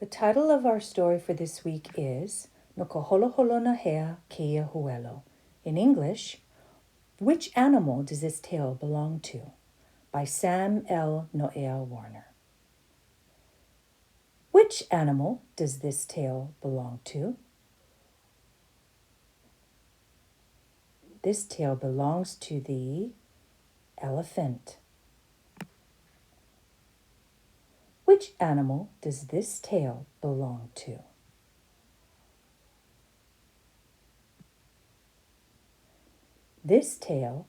The title of our story for this week is No ka Holoholona Hea, Kēia Huelo. In English, Which Animal Does This Tale Belong To? By Sam L. Noea Warner. Which animal does this tale belong to? This tale belongs to the elephant. Which animal does this tale belong to? This tale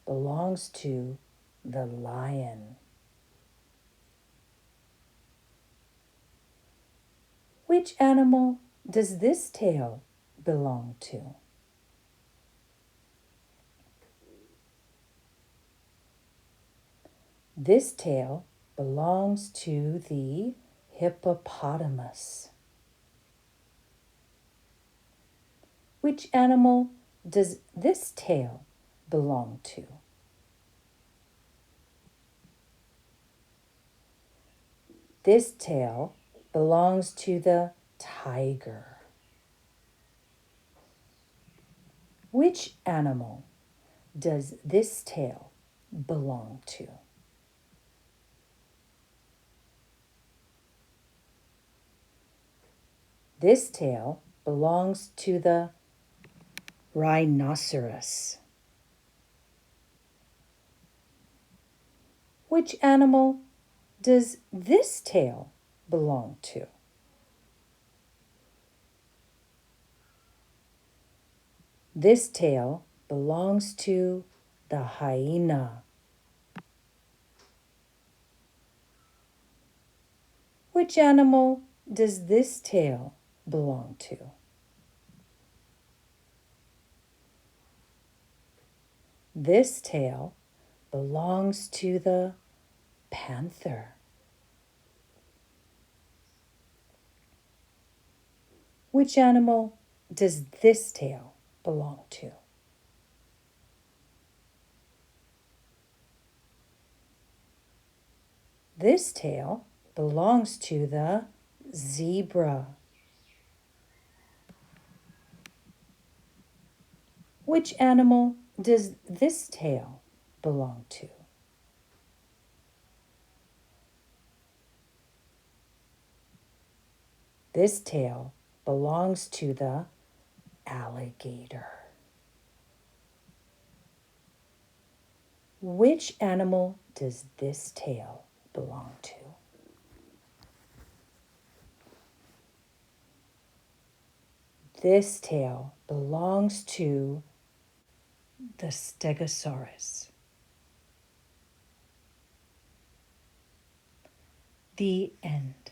belongs to the lion. Which animal does this tale belong to? This tale belongs to the hippopotamus. Which animal does this tale belong to? This tale belongs to the tiger. Which animal does this tale belong to? This tale belongs to the rhinoceros. Which animal does this tale belong to? This tale belongs to the hyena. Which animal does this tale belong to? This tale belongs to the panther. Which animal does this tale belong to? This tale belongs to the zebra. Which animal does this tale belong to? This tale belongs to the alligator. Which animal does this tale belong to? This tale belongs to the stegosaurus. The end.